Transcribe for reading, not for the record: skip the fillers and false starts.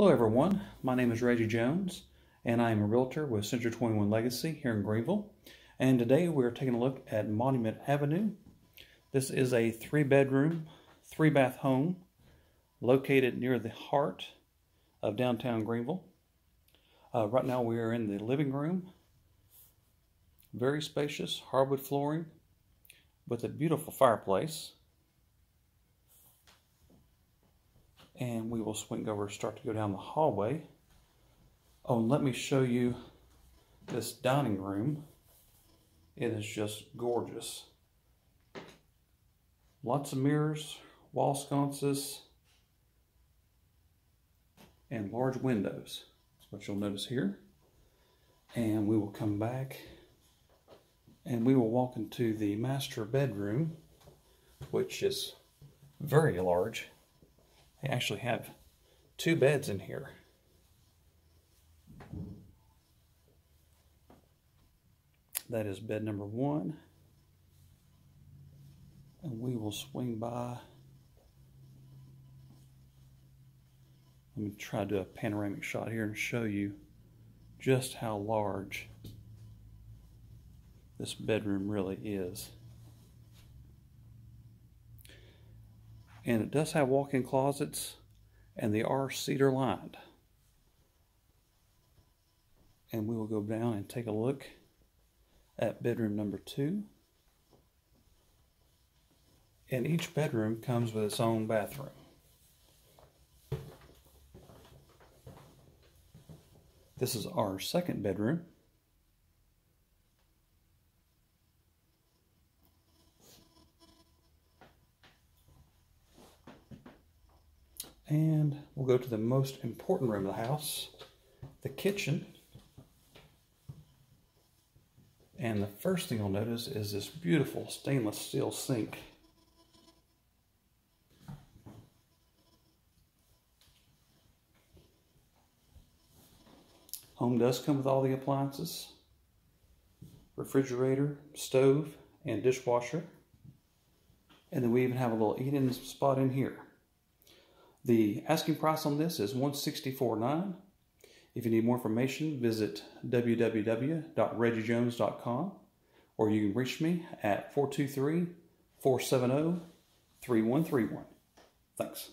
Hello everyone, my name is Regie Jones and I am a realtor with Century 21 Legacy here in Greeneville. And today we're taking a look at Monument Avenue. This is a 3-bedroom, 3-bath home located near the heart of downtown Greeneville. Right now we are in the living room. Very spacious hardwood flooring with a beautiful fireplace. And we will swing over, start to go down the hallway. Oh, and let me show you this dining room. It is just gorgeous. Lots of mirrors, wall sconces, and large windows. That's what you'll notice here. And we will come back and we will walk into the master bedroom, which is very large. They actually have 2 beds in here. That is bed number 1. And we will swing by. Let me try to do a panoramic shot here and show you just how large this bedroom really is. And it does have walk-in closets, and they are cedar lined. And we will go down and take a look at bedroom number 2. And each bedroom comes with its own bathroom. This is our 2nd bedroom. And we'll go to the most important room of the house, the kitchen. And the first thing you'll notice is this beautiful stainless steel sink. Home does come with all the appliances: refrigerator, stove, and dishwasher. And then we even have a little eat-in spot in here. The asking price on this is $164,900. If you need more information, visit www.regiejones.com, or you can reach me at 423-470-3131. Thanks.